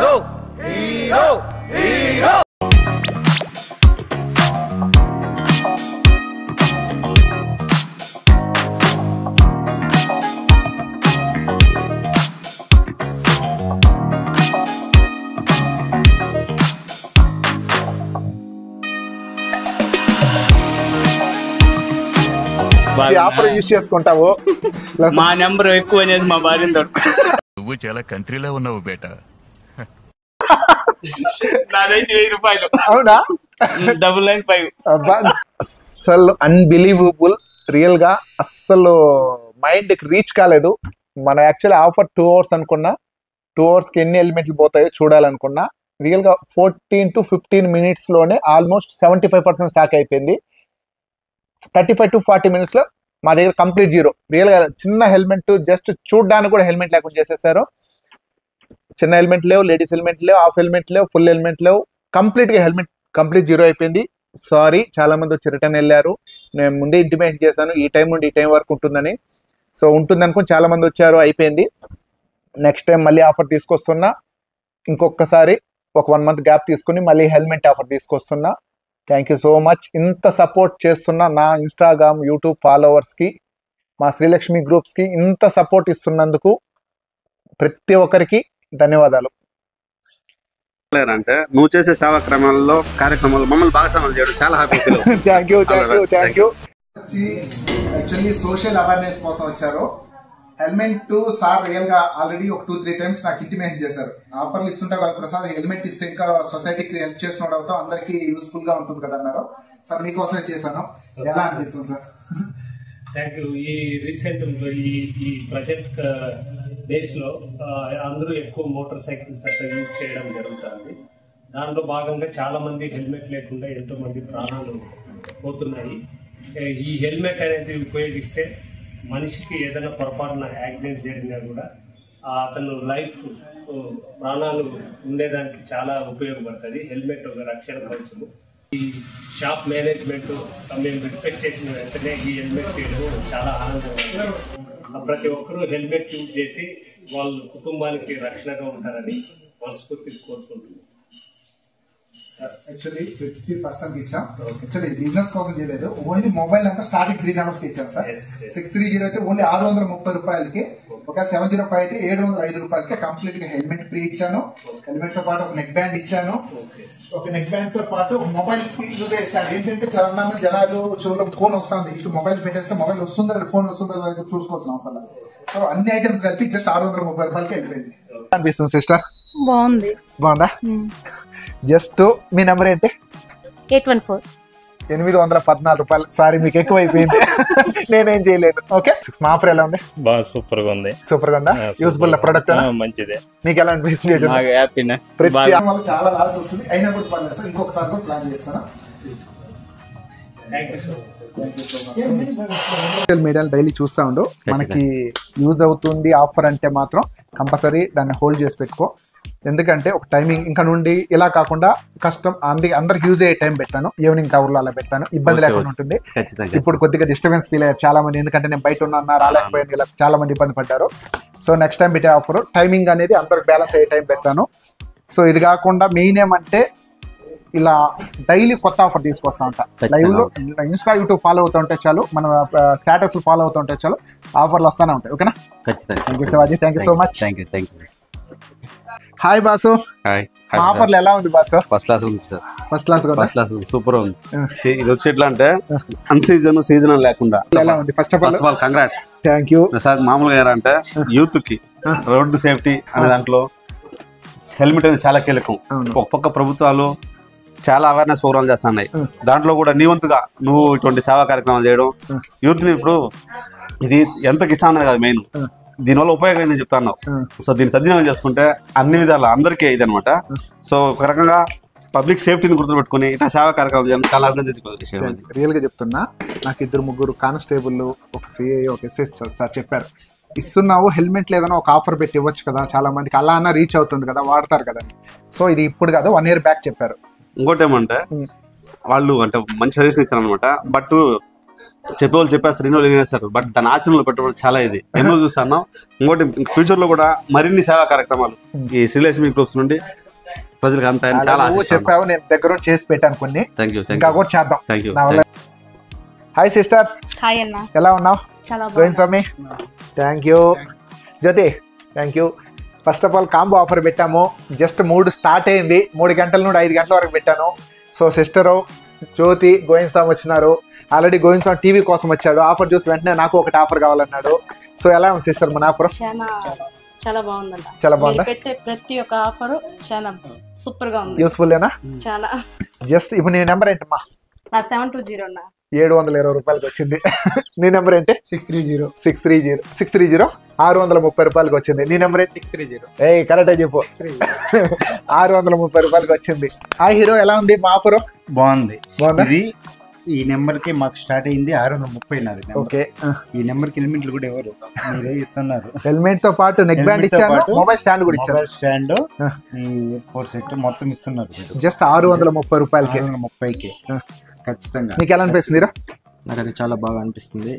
Hero hero hero offer use చేసుకుంటావు మా number ఎక్కువ అనేది మా భార్యను దొరుకు నువ్వు చాలా కంట్రీలో ఉన్నావు బేటా నాదైతే 1000 రూపాయలు అవునా 995 అస్సలు అన్బిలీవబుల్ రియల్ గా అస్సలు మైండ్ కి రీచ్ కాలేదు మన యాక్చువల్లీ ఆఫర్ 2 hours అనుకున్నా 2 hours కి ఎన్ని ఎలిమెంట్లు పోతాయో చూడాలనుకున్నా రియల్ గా 14 to 15 minutes లోనే ఆల్మోస్ట్ 75% స్టాక్ అయిపోయింది 35 to 40 minutes లో మా దగ్గర కంప్లీట్ జీరో రియల్ గా చిన్న హెల్మెట్ జస్ట్ చూడడానికి కూడా హెల్మెట్ లేకుండా చేసేసారు చిన్న హెల్మెట్ లేవు లేడీస్ హెల్మెట్ లేవు హాఫ్ హెల్మెట్ లేవు ఫుల్ హెల్మెట్ లేవు కంప్లీట్ గా హెల్మెట్ కంప్లీట్ జీరో అయిపోయింది సారీ చాలా మంది వచ్చి రిటర్న్ వెళ్ళారు నేను ముందే ఇంటిమేషన్ చేశాను ఈ టైం నుండి ఈ టైం వరకు ఉంటుందని సో ఉంటుంది అనుకుని చాలా మంది వచ్చారు అయిపోయింది నెక్స్ట్ టైం మళ్ళీ ఆఫర్ తీసుకొస్తున్నా ఇంకొకసారి ఒక 1 month గ్యాప్ తీసుకుని మళ్ళీ హెల్మెట్ ఆఫర్ తీసుకొస్తున్నా థ్యాంక్ యూ సో మచ్ ఇంత సపోర్ట్ చేస్తున్న నా ఇన్స్టాగ్రామ్ యూట్యూబ్ ఫాలోవర్స్కి మా శ్రీలక్ష్మి గ్రూప్స్కి ఇంత సపోర్ట్ ఇస్తున్నందుకు ప్రతి ఒక్కరికి ధన్యవాదాలు అంటే నువ్వు చేసే సేవా కార్యక్రమాల్లో మమ్మల్ని భాగస్వామ్యం చేయడం చాలా happy thank you actually social awareness కోసం వచ్చారు హెల్మెట్ సార్ రియల్ గా ఆల్రెడీ ఒక 2-3 times నాకు ఇంటిమేషన్ చేశారు ఆఫర్లు ఇస్తుంటే కదా ప్రసాద్ హెల్మెట్ ఇస్తే ఇంకా సొసైటీకి హెల్ప్ చేసిన అవుతాం అందరికి యూస్ఫుల్ గా ఉంటుంది కదా అన్నారు సార్ మీకోసమే చేశాను ఎలా అనిపిస్తుంది సార్ థ్యాంక్ యూ ఈ రీసెంట్ ఈ ప్రజెంట్ డేస్ లో అందరూ ఎక్కువ మోటార్ సైకిల్స్ అట్లా యూజ్ చేయడం జరుగుతుంది దాంట్లో భాగంగా చాలా మంది హెల్మెట్ లేకుండా ఎంతో మంది ప్రాణాలు పోతున్నాయి ఈ హెల్మెట్ అనేది ఉపయోగిస్తే మనిషికి ఏదైనా పొరపాటున యాక్సిడెంట్ జరిగినా కూడా అతను లైఫ్ ప్రాణాలు ఉండేదానికి చాలా ఉపయోగపడుతుంది హెల్మెట్ ఒక రక్షణ కవచము ఈ షాప్ మేనేజ్మెంట్ మేము రిక్వెస్ట్ చేసిన వెంటనే ఈ హెల్మెట్ చేయడం చాలా ఆనందంగా ప్రతి ఒక్కరూ హెల్మెట్ యూజ్ చేసి వాళ్ళ కుటుంబానికి రక్షణగా ఉంటారని మనస్ఫూర్తిగా కోరుకుంటున్నాం యాక్చువల్లీ 50% ఇచ్చాం యాక్చువల్లీ బిజినెస్ కోసం చేయలేదు ఓన్లీ మొబైల్ అంటే స్టార్టింగ్ 3 numbers కి ఇచ్చాం సార్ 630 అయితే ఓన్లీ 630 రూపాయలకి ఒక 705 అయితే 705 రూపాయలకి కంప్లీట్ గా హెల్మెట్ ఫ్రీ ఇచ్చాను హెల్మెట్ తో పాటు ఒక నెక్ బ్యాండ్ ఇచ్చాను ఒక నెక్ బ్యాండ్ తో పాటు మొబైల్ యూజ్ చేస్తాను ఏంటంటే చాలా మంది జనాలు చూడడం ఫోన్ వస్తుంది ఇటు మొబైల్ పెట్టేస్తే మొబైల్ వస్తుందా ఫోన్ వస్తుందా చూసుకోవచ్చు అవసరం సో అన్ని ఐటమ్స్ కలిపి జస్ట్ 630 రూపాయలకి వెళ్ళిపోయింది అనిపిస్తుంది సిస్టర్ బాగుందా జస్ట్ మీ నెంబర్ ఏంటి 814 రూపాయలు సారీ మీకు ఎక్కువ అయిపోయింది నేనేం చేయలేను ఓకే మా ఆఫర్ ఎలా ఉంది బాగా సూపర్ గా ఉంది యూస్ఫుల్ ప్రొడక్ట్ మంచిదే మీకు ఎలా అనిపిస్తుంది చాలా లాస్ వస్తుంది అయినా కూడా పర్లేదు సార్ ఇంకొకసారి ప్లాన్ చేస్తాను సోషల్ మీడియాలో డైలీ చూస్తా ఉండు మనకి యూజ్ అవుతుంది ఆఫర్ అంటే మాత్రం కంపల్సరీ దాన్ని హోల్డ్ చేసి పెట్టుకో ఎందుకంటే ఒక టైమింగ్ ఇంకా నుండి ఇలా కాకుండా కష్టం అందరికి యూజ్ అయ్యే టైం పెట్టాను ఈవినింగ్ కవర్లో అలా పెట్టాను ఇబ్బంది లేకుండా ఉంటుంది ఇప్పుడు కొద్దిగా డిస్టర్బెన్స్ ఫీల్ అయ్యారు చాలా మంది ఎందుకంటే నేను బయట ఉన్నా రాలేకపోయాను ఇలా చాలా మంది ఇబ్బంది పడ్డారు సో నెక్స్ట్ టైం పెట్టే ఆఫర్ టైమింగ్ అనేది అందరికి బ్యాలెన్స్ అయ్యే టైం పెట్టాను సో ఇది కాకుండా మెయిన్ ఏమంటే ఇలా డైలీ కొత్త ఆఫర్ తీసుకొస్తా ఉంటా లైవ్ లో ఇన్స్టా యూట్యూబ్ ఫాలో అవుతూ ఉంటే చాలు మన స్టేటస్ ఫాలో అవుతూ ఉంటే చాలు ఆఫర్లు వస్తానే ఉంటాయి ఓకేనా thank you so much hi boss ఆఫర్లు ఎలా ఉంది బాసు ఫస్ట్ క్లాస్ ఉంది సార్ ఫస్ట్ క్లాస్ సూపర్ ఉంది ఇది వచ్చి ఎట్లా అంటే అన్ సీజన్ లేకుండా ఎలా ఉంది first of all congrats thank you Prasad మామూలుగా అంటే యూత్ కి రోడ్డు సేఫ్టీ అనే దాంట్లో హెల్మెట్ అనేది చాలా కీలకం ఒక పక్క ప్రభుత్వాలు చాలా అవేర్నెస్ ప్రోగ్రామ్ చేస్తున్నాయి దాంట్లో కూడా నీ వంతుగా నువ్వు ఇటువంటి సేవా కార్యక్రమాలు చేయడం యూత్ ని ఇప్పుడు ఇది ఎంతకి ఇస్తా ఉన్నది కదా మెయిన్ దీనివల్ల ఉపయోగం ఏందని చెప్తున్నావు సో దీన్ని సద్వినియోగం చేసుకుంటే అన్ని విధాలు అందరికీ ఇది అనమాట సో ఒక రకంగా పబ్లిక్ సేఫ్టీని గుర్తుపెట్టుకుని ఇట్లా సేవా కార్యక్రమం చాలా అభినందించుకోవాలి రియల్ గా చెప్తున్నా నాకు 2-3 కానిస్టేబుల్ ఒక సిఐ ఒక ఎస్ఎస్ సార్ చెప్పారు ఇస్తున్నావు హెల్మెట్ లేదన్నా ఒక ఆఫర్ పెట్టి ఇవ్వచ్చు కదా చాలా మందికి అలా అన్న రీచ్ అవుతుంది కదా వాడతారు కదా సో ఇది ఇప్పుడు కాదు 1 year బ్యాక్ చెప్పారు ఇంకోటి ఏమంటే వాళ్ళు అంటే మంచి సజెషన్ ఇచ్చారు అనమాట బట్ చెప్పేవాళ్ళు చెప్పేస్తారు, ఎన్నో వినేస్తారు. బట్ దాని ఆచరణలో పెట్టడం చాలా ఇది ఎన్నో చూస్తాను. ఇంకోటి ఫ్యూచర్ లో కూడా మరిన్ని సేవా కార్యక్రమాలు ఈ శ్రీలక్ష్మి గ్రూప్స్ నుండి ప్రజలకు అంత చాలా చెప్పావు, నేను దగ్గర చేసి పెట్టాను కొన్ని. థ్యాంక్ యూ ఇంకా కూడా చేద్దాం. Thank you. Hi sister, hi అన్న, ఎలా ఉన్నావు? చాలా Govind Swamy, thank you. Jyothi, thank you. First of all combo offer పెట్టాము. జస్ట్ 3 స్టార్ట్ అయింది, 3 గంటల నుండి 5 గంటల వరకు పెట్టాను. సో సిస్టరు జ్యోతి, గోవింద్ స్వామి వచ్చినారు. ఆల్రెడీ గోవింద్ స్వామి టీవీ కోసం వచ్చాడు. ఆఫర్ చూసి వెంటనే నాకు ఒకటి ఆఫర్ కావాలన్నాడు. సో ఎలా ఉంది సిస్టర్ మన ఆఫర్? చాలా బాగుందంట. చాలా బాగుందా? పెట్టే ప్రతి ఒక్క ఆఫర్ చాలా సూపర్ గా ఉంది. యూస్ఫుల్ ఏనా? చాలా. జస్ట్ ఇప్పుడు నీ నెంబర్ ఏంటమ్మా? 720 అన్న. 720 రూపాయలకి వచ్చింది. నీ నెంబర్ ఏంటి? 630 630 రూపాయలకి వచ్చింది. నీ నెంబర్ ఏంటి? 630. ఏ కరెక్ట్ చెప్పు. 630 రూపాయలకి వచ్చింది. ఆ హీరో ఎలా ఉంది మా ఆఫర్? బాగుంది. బాగుందా? ఇది ఈ నెంబర్ కి మాకు స్టార్ట్ అయింది 630 నాది. ఓకే, ఈ నెంబర్ కి హెల్మెట్లు కూడా ఎవరు మీరే ఇస్తున్నారు. హెల్మెట్ తో పాటు నెక్ బ్యాండ్ ఇచ్చాను, మొబైల్ స్టాండ్ కూడా ఇచ్చాను. మొబైల్ స్టాండ్, ఈ ఫోర్ సెట్ మొత్తం ఇస్తున్నారు. జస్ట్ 630 రూపాయలకి. 630కి ఖచ్చితంగా. మీకు ఎలా అనిపిస్తుంది? నాకు అది చాలా బాగా అనిపిస్తుంది,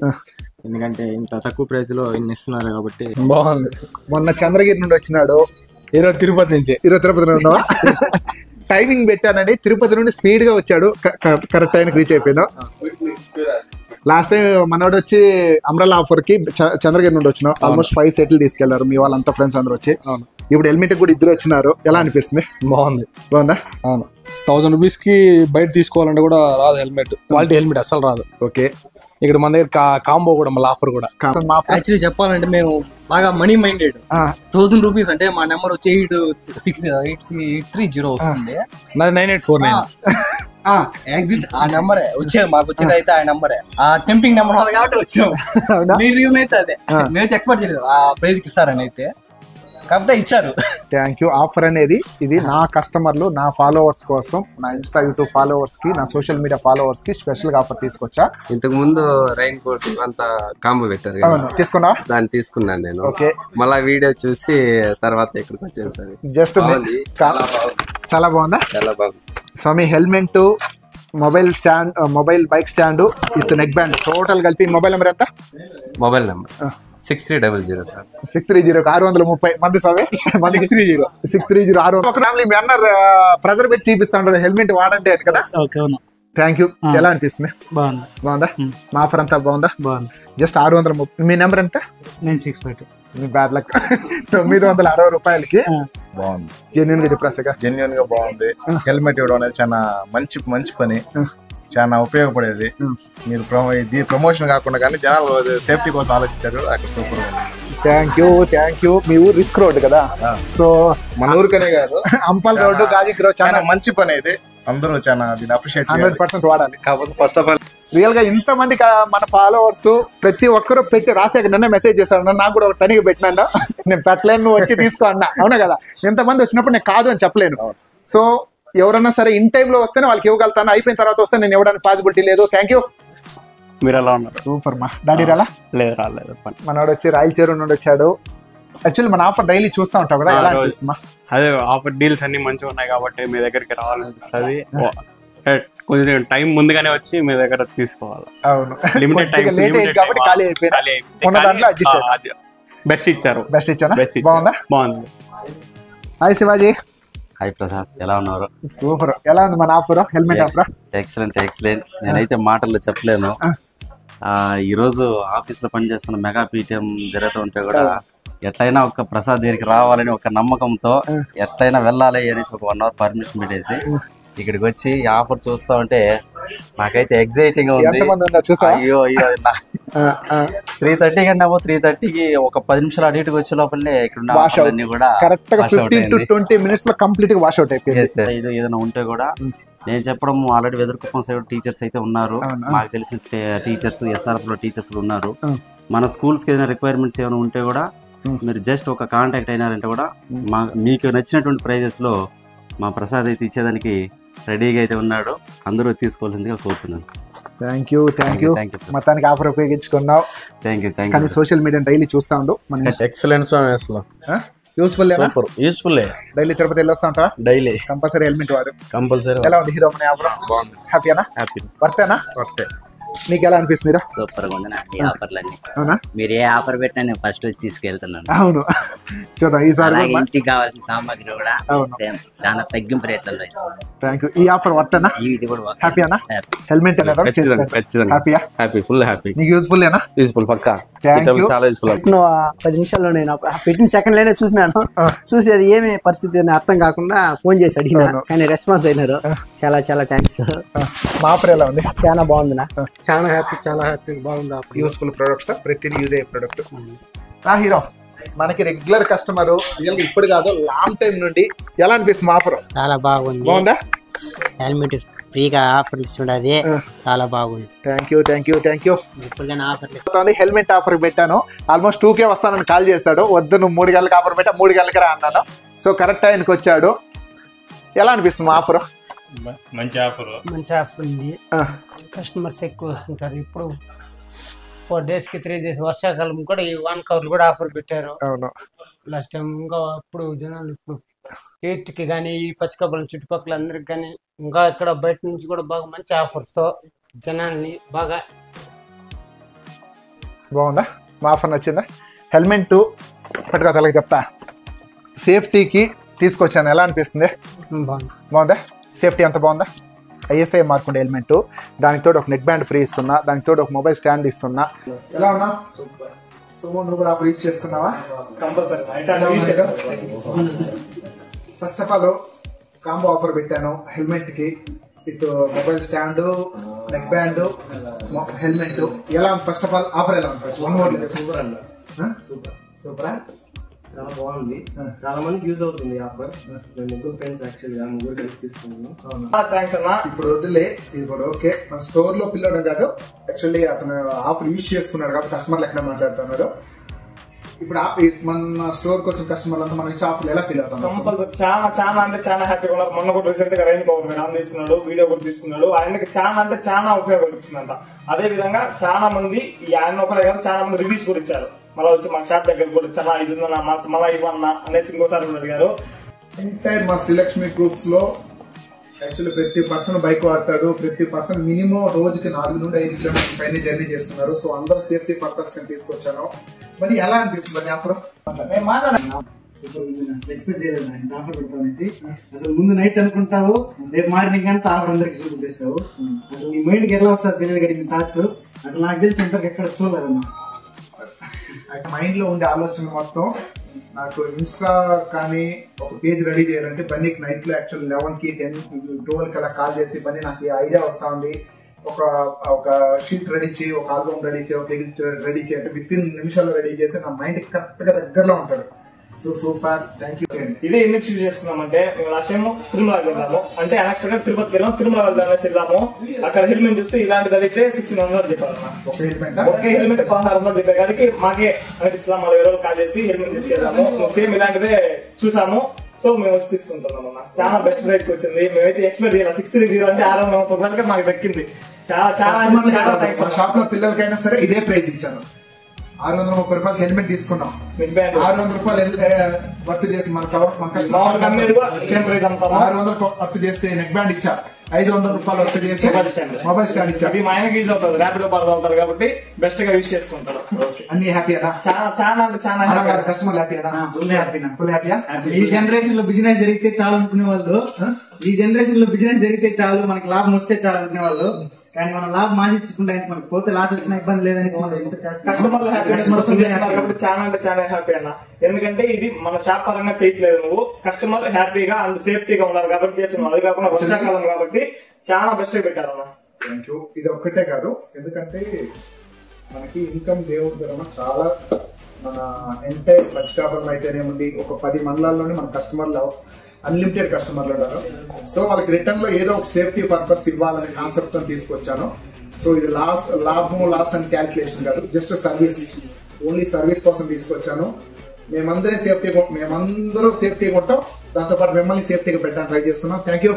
ఎందుకంటే ఇంత తక్కువ ప్రైస్ లో ఇన్ని ఇస్తున్నారు కాబట్టి. బాగుంది. మొన్న చంద్రగిరి నుండి వచ్చినాడు, ఈరోజు తిరుపతి నుంచి. ఈరోజు తిరుపతి నుండి ఉన్నావా? టైమింగ్ పెట్టానండి, తిరుపతి నుండి స్పీడ్ గా వచ్చాడు. కరెక్ట్ టైంకి రీచ్ అయిపోయినా. లాస్ట్ టైం మనోడు వచ్చి అమ్రల్లా ఆఫర్ కి చంద్రగిరి నుండి వచ్చినాం. ఆల్మోస్ట్ 5 సెట్లు తీసుకెళ్లారు మీ వాళ్ళంతా ఫ్రెండ్స్ అందరూ వచ్చి. ఇప్పుడు హెల్మెట్ కూడా 2 వచ్చినారు. ఎలా అనిపిస్తుంది? బాగుంది. బాగుందా? అవును. 1000 రూపీస్ కి బయట తీసుకోవాలంటే కూడా రాదు హెల్మెట్, క్వాలిటీ హెల్మెట్ అసలు రాదు. ఓకే, ఇక్కడ మన దగ్గర కాంబో కూడా మళ్ళీ ఆఫర్ కూడా. యాక్చువల్లీ చెప్పాలంటే మేము బాగా మనీ మైండెడ్. 1000 రూపీస్ అంటే మా నెంబర్ వచ్చి 830 వస్తుంది. నాది 9849. ఎగ్జిట్ ఆ నెంబరే వచ్చేది, మాకు వచ్చేది అయితే ఆ నెంబరే. ఆ టెంపింగ్ నెంబర్ ఉంది కాబట్టి వచ్చాము. మెయిన్ రీజన్ అయితే అదే, మేమైతే ఎక్స్పెక్ట్ చేయలేదు ఆ ప్రైజ్ కి ఇస్తారని. అయితే కాకపోతే ఇచ్చారు. Thank you. ఆఫర్ అనేది ఇది నా కస్టమర్లు, నా ఫాలోవర్స్ కోసం, నా ఇన్స్టా యూట్యూబ్ ఫాలోవర్స్ కి, నా సోషల్ మీడియా ఫాలోవర్స్ కి స్పెషల్ గా ఆఫర్ తీసుకొచ్చా. ఇంతకు ముందు రైన్ కోట్ అంతా కాంబో పెట్టారు, తీసుకున్నా, దాన్ని తీసుకున్నాను నేను. ఓకే, మళ్ళా వీడియో చూసి తర్వాత ఇక్కడికి వచ్చాను సార్. జస్ట్ చాలా బాగుందా? చాలా బాగుంది స్వామి. Helmet, mobile stand, mobile bike stand with neck band total కలిపి మొబైల్ నెంబర్ ఎంత? Mobile number 6300 sir. 630 630 మంది స్వామి. 630 630. మీ అన్న ప్రెజర్ పెట్టి చూపిస్తాడు హెల్మెట్ వాడంటే అని కదా. Thank you. ఎలా అనిపిస్తుంది? బాగుందా? మా ఆఫర్ అంతా బాగుందా? బాగుంది. జస్ట్ 630. మీ నెంబర్ ఎంత? 9650. మీ బ్యాడ్ లక్. 960 రూపాయలకి బాగుంది. జెన్యున్ గా చెప్పరా? జెన్యున్ గా బాగుంది. హెల్మెట్ ఇవ్వడం అనేది చాలా మంచి పని, చాలా ఉపయోగపడేది. మీరు ప్రమోషన్ కాకుండా కానీ జనాలు సేఫ్టీ కోసం ఆలోచించారు. అక్కడ సూపర్. Thank you. మీ ఊరు రిస్క్ రోడ్ కదా, సో మన ఊరికనే కాదు, అంపల్ రోడ్డు, గాజీకి రోడ్ చాలా మంచి పని ఇది. అందరూ చాలా దీన్ని అప్రిషియేట్ 100% వాడాలి. కాకపోతే ఫస్ట్ ఆఫ్ ఆల్ రియల్ గా ఇంత మంది మన ఫాలోవర్స్ ప్రతి ఒక్కరు పెట్టి రాసాక నిన్న మెసేజ్ చేశాడు, నాకు కూడా ఒక తనిఖీ పెట్టినా, నేను పెట్టలేను, నువ్వు వచ్చి తీసుకో అన్నా. అవునా కదా? ఎంతమంది వచ్చినప్పుడు నేను కాదు అని చెప్పలేను. సో ఎవరన్నా సరే ఇన్ టైంలో వస్తేనే వాళ్ళకి ఇవ్వగలుగుతాను, అయిపోయిన తర్వాత వస్తే నేను ఇవ్వడానికి పాసిబిలిటీ లేదు. Thank you. మీరు ఎలా ఉన్నారు? సూపర్. మా డాడీ రాలా? లేదు, రాలేదు. మనోడు వచ్చి రాయల చెరువు నుండి వచ్చాడు. యాక్చువల్లీ మన ఆఫర్ డైలీ చూస్తూ ఉంటాం కదా, ఎలా అనిపిస్తుందా? అదే ఆఫర్ డీల్స్ అన్ని మంచిగా ఉన్నాయి కాబట్టి మీ దగ్గరికి రావాలనిపిస్తుంది. కొంచెం టైం ముందుగానే వచ్చి మీ దగ్గర తీసుకోవాలి. అవును, లిమిటెడ్ టైం లేట్ అయింది కాబట్టి ఖాళీ అయిపోయింది. ఉన్న దాంట్లో అడ్జస్ట్ బెస్ట్ ఇచ్చారు. బెస్ట్ ఇచ్చానా? బాగుందా? బాగుంది. హాయ్ శివాజీ. హాయ్ ప్రసాద్, ఎలా ఉన్నారు? సూపర్. ఎలా ఉంది మన ఆఫర్? Helmet offer excellent. నేనైతే మాటల్లో చెప్పలేను. ఈ రోజు ఆఫీస్ లో పనిచేస్తున్న మెగా పీటీఎం జరుగుతూ ఉంటే కూడా ఎట్లయినా ఒక ప్రసాద్ దగ్గరికి రావాలని ఒక నమ్మకంతో ఎట్లయినా వెళ్ళాలి అనేసి ఒక 1 అవర్ పర్మిషన్ పెట్టేసి ఇక్కడికి వచ్చి ఆఫర్ చూస్తా ఉంటే నాకైతే ఎగ్జైటింగ్ ఉంది. అయ్యో 3:30 కన్నా 3:30కి ఒక 10 నిమిషాలు అటు ఇటుకి వచ్చే లోపలనే ఇక్కడ కూడా కరెక్ట్ గా 15 to 20 minutes లో కంప్లీట్ గా వాష్ అవుట్ అయిపోయింది. ఇది ఏదైనా ఉంటే కూడా నేను చెప్పడం ఆల్రెడీ వెదర్కుప్పం సైడ్ టీచర్స్ అయితే ఉన్నారు, మాకు తెలిసిన టీచర్స్ ఎస్ఆర్ఎఫ్ లో టీచర్స్ ఉన్నారు. మన స్కూల్స్ కి ఏదైనా రిక్వైర్మెంట్స్ ఏమైనా ఉంటే కూడా మీరు జస్ట్ ఒక కాంటాక్ట్ అయినారంటే కూడా మీకు నచ్చినటువంటి ప్రైజెస్ లో మా ప్రసాద్ అయితే ఇచ్చేదానికి రెడీగా అయితే ఉన్నాడు. అందరూ తీసుకోవాల్సిందిగా కోరుతున్నాను. Thank you. మొత్తానికి ఆఫర్ ఉపయోగించుకున్నావు. Thank you. కానీ సోషల్ మీడియా డైలీ చూస్తా ఉండు. Excellence useful. డైలీ తిరుపతి వెళ్ళొస్తా ఉంటావా? డైలీ కంపల్సరీ హెల్మెట్ వాడు. కంపల్సరీ. ఎలా ఉంది హీరో మన ఆఫర్? బాగుంది. హ్యాపీనా? హ్యాపీ. వర్తేనా? వర్తే. నీకు ఎలా అనిపిస్తుందిరా? సూపర్ గా ఉంది ఈ ఆఫర్లన్నీ. అవునా? మీరు ఏ ఆఫర్ పెట్టినా నేను ఫస్ట్ వచ్చి తీసుకెళ్తున్నాను. అవును, చూద్దాం ఈసారి. ఇంటికి కావాల్సిన సామాగ్రి కూడా సేమ్ చాలా తగ్గింపు రేట్లలో ఇస్తాను. Thank you. ఈ ఆఫర్ వర్తనా? ఇది కూడా హ్యాపీ అన్నా? హెల్మెట్ అనేది హ్యాపీయా? Happy, full happy. నీకు యూస్ఫుల్ ఏనా? యూస్ఫుల్ పక్కా, చాలా యూస్ఫుల్. 10 నిమిషాల్లో నేను పెట్టిన సెకండ్ లైనే చూసినాను. చూసి అది ఏమి పరిస్థితి అని అర్థం కాకుండా ఫోన్ చేసి అడిగినా, కానీ రెస్పాన్స్ అయినారు. చాలా చాలా థ్యాంక్స్. మా ఆఫర్ ఎలా ఉంది? చాలా బాగుందినా, చాలా హ్యాపీ, చాలా హ్యాపీ, బాగుంది. యూస్ఫుల్ ప్రొడక్ట్స్, ప్రతిదీ యూజ్ అయ్యే ప్రొడక్ట్. నా హీరో మనకి రెగ్యులర్ కస్టమర్, ఇప్పుడు కాదు లాంగ్ టైం నుండి ఎలా అనిపిస్తుంది ఆఫర్? చాలా బాగుంది. బాగుందా? హెల్మెట్ ఫ్రీగా ఆఫర్ ఇస్తుండది, చాలా బాగుంది. Thank you, thank you, thank you. Offer helmet offer పెట్టాను. ఆల్మోస్ట్ 2K వస్తానని కాల్ చేశాడు. వద్దు నువ్వు 3 గంటలకు ఆఫర్ పెట్టా, 3 గంటలకు రా అన్నాను. సో కరెక్ట్ టైంకి వచ్చాడు. ఎలా అనిపిస్తుంది ఆఫర్? మంచి ఆఫర్, మంచి ఆఫర్ ఉంది. కస్టమర్స్ ఎక్కువ వస్తుంటారు. ఇప్పుడు 4 days కి 3 days వర్షాకాలం కూడా ఈ 1 కవర్లు కూడా ఆఫర్ పెట్టారు. అవును, లాస్ట్ టైం. ఇంకా ఇప్పుడు జనాలు ఇప్పుడు 8th కి కానీ ఈ పచ్చికబ్బలం చుట్టుపక్కల అందరికి కానీ ఇంకా ఇక్కడ బయట నుంచి కూడా బాగా మంచి ఆఫర్స్ తో జనాల్ని బాగా. బాగుందా? మా ఆఫర్ నచ్చిందా? హెల్మెట్ పట్టుకో తలకి చెప్తా, సేఫ్టీకి తీసుకొచ్చాను. ఎలా అనిపిస్తుంది? బాగుందా? సేఫ్టీ అంత బాగుందా? ISI మార్క్ ఉండే హెల్మెట్, దానితో ఒక నెక్ బ్యాండ్ ఫ్రీ ఇస్తున్నా, దానితో ఒక మొబైల్ స్టాండ్ ఇస్తున్నా. ఎలా ఉన్నా? సో నువ్వు కూడా ఆఫర్ యూజ్ చేస్తున్నావా? First of all combo offer పెట్టాను హెల్మెట్ కి, with mobile stand, neck band, helmet. ఎలా? ఫస్ట్ ఆఫ్ ఆల్ ఆఫర్ ఎలా ఉంది? One word. సూపర్ అన్న, సూపర్ సూపర్, చాలా బాగుంది. చాలా మందికి యూజ్ అవుతుంది ఆఫర్. మేము 3 ఫ్రెండ్స్ యాక్చువల్గా 3 కలిసి తీసుకున్నాము. థ్యాంక్స్ అన్న. ఇప్పుడు వదిలే, ఇది కూడా ఓకే. మన స్టోర్ లో పిల్లడం కాదు, యాక్చువల్లీ అతను ఆఫర్ యూజ్ చేసుకున్నాడు కాబట్టి కస్టమర్లు ఎక్కడ మాట్లాడుతున్నాడు. ఇప్పుడు మన స్టోర్ కి వచ్చిన కస్టమర్లు అంతా మనకి ఆఫర్ ఎలా ఫీల్ అవుతాం? కంపల్సరీ చాలా చాలా అంటే చాలా హ్యాపీగా ఉన్నారు. మొన్న కూడా రీసెంట్ గా రైన్ పవర్ రామ్ తీసుకున్నాడు, వీడియో కూడా తీసుకున్నాడు. ఆయనకి చాలా అంటే చాలా ఉపయోగపడుతుందంట. అదే విధంగా చాలా మంది ఆయన ఒకరే కాదు, చాలా మంది రివ్యూస్ కూడా ఇచ్చారు. మళ్ళీ వచ్చి మా షాప్ దగ్గర కూడా చాలా ఇది ఉందన్నా, మళ్ళీ ఇవ్వన్నా అనేసి ఇంకోసారి కూడా అడిగారు. ఎంటైర్ మా శ్రీలక్ష్మి గ్రూప్స్ లో యాక్చువల్లీ ప్రతి పర్సన్ బైక్ వాడతాడు. ప్రతి పర్సన్ మినిమం రోజుకి 4 నుండి 5 కిలోమీటర్ల పైన జర్నీ చేస్తున్నారు. సో అందరూ సేఫ్టీ పర్పస్ కింద తీసుకొచ్చాను. మరి ఎలా అనిపిస్తుంది ఆఫర్? ఎక్స్పెక్ట్ చేయలేదు ఆఫర్ పెడతానేసి. అసలు ముందు నైట్ అనుకుంటావు, రేపు మార్నింగ్ అంతా ఆఫర్ అందరికి చూపించేస్తావు. అసలు నీ మైండ్ కి ఎలా వస్తుంది తెలియదు కానీ థాట్స్ అసలు నాకు తెలిసి ఇంతకు ఎక్కడ చూడలేదన్నా. మైండ్ లో ఉండే ఆలోచన మొత్తం నాకు ఇన్స్టా కానీ ఒక పేజ్ రెడీ చేయాలంటే బన్నీకి నైట్ లో యాక్చువల్ 11 కి 10 12 అలా కాల్ చేసి బన్నీ నాకు ఈ ఐడియా వస్తా ఉంది, ఒక షీట్ రెడీ చేయి, ఒక ఆల్బమ్ రెడీ చేయి, ఒక ఎడిట్ రెడీ చేయి అంటే విత్ ఇన్ నిమిషాల్లో రెడీ చేసి నా మైండ్ కరెక్ట్ గా దగ్గరలో ఉంటాడు. So super, thank you. ఇదే ఎందుకు చూస్ చేసుకున్నామంటే మేము లాస్ట్ టైం తిరుమలకి వెళ్ళాము. అంటే అన్ఎక్స్పెక్టెడ్ తిరుపతికి వెళ్ళాము. తిరుమల వెళ్దాము, అక్కడ హెల్మెట్ చూస్తే ఇలాంటిది అయితే 1600 చెప్పారు. ఒకే హెల్మెట్ 1600 చెప్పారు. కాబట్టి మాకే అనిపించా, మళ్ళీ 20 కాల్ చేసి హెల్మెట్ తీసుకెళ్ళాము. సేమ్ ఇలాంటిదే చూసాము. సో మేము వచ్చి తీసుకుంటున్నాం అన్న. చాలా బెస్ట్ ప్రైస్ కి వచ్చింది. మేమైతే ఎక్స్పెక్ట్ చేయాలి 630 అంటే 630 రూపాయలకి మాకు దక్కింది. చాలా చాలా థ్యాంక్స్. షాప్ లో పిల్లలకైనా సరే ఇదే ప్రైస్ ఇచ్చాను. 630 రూపాయలు హెల్మెట్ తీసుకున్నాం. 600 రూపాయలు వర్త్ చేసి మన 600 వర్త్ చేస్తే నెక్ బ్యాండ్ ఇచ్చా, 500 రూపాయలు వర్త్ చేసి మొబైల్ స్టాండ్ ఇచ్చా. మా ఆయనకి యూజ్ అవుతుంది, ర్యాపిడో పడుతుంటారు కాబట్టి బెస్ట్ గా యూజ్ చేసుకుంటారు. అన్ని హ్యాపీనా? చాలా చాలా అంటే చాలా కస్టమర్ హ్యాపీనా? ఫుల్ హ్యాపీయా. ఈ జనరేషన్ లో బిజినెస్ జరిగితే చాలు అనుకునే వాళ్ళు, ఈ జనరేషన్ లో బిజినెస్ జరిగితే చాలు, మనకి లాభం వస్తే చాలు అనుకునే వాళ్ళు. కానీ మనం లాభం ఆశించుకుంటే మనకి పోతే లాస్ వచ్చిన ఇబ్బంది లేదని కస్టమర్లు కాబట్టి చాలా అంటే చాలా హ్యాపీ అన్న. ఎందుకంటే ఇది మన షాప్ పరంగా చేయట్లేదు, నువ్వు కస్టమర్ హ్యాపీగా అండ్ సేఫ్టీగా ఉన్నారు కాబట్టి చేస్తున్నావు. అది కాకుండా వర్షాకాలం కాబట్టి చాలా బెస్ట్ గా పెట్టారు అన్న. Thank you. ఇది ఒక్కటే కాదు, ఎందుకంటే మనకి ఇన్కమ్ దేవుడి ద్వారా చాలా మన ఎంటైర్ పచ్చికాపురం అయితేనేముంది ఒక 10 మండలాల్లోనే మన కస్టమర్లు అన్లిమిటెడ్ కస్టమర్లు ఉన్నారు. సో వాళ్ళకి రిటర్న్ లో ఏదో ఒక సేఫ్టీ పర్పస్ ఇవ్వాలనే కాన్సెప్ట్ తో తీసుకొచ్చాను. సో ఇది లాభం లాస్ అని క్యాల్కులేషన్ కాదు, జస్ట్ సర్వీస్, ఓన్లీ సర్వీస్ కోసం తీసుకొచ్చాను. మేమందరూ సేఫ్టీగా ఉంటాం, దాంతోపాటు మిమ్మల్ని సేఫ్టీగా పెట్టడానికి ట్రై చేస్తున్నాం. Thank you.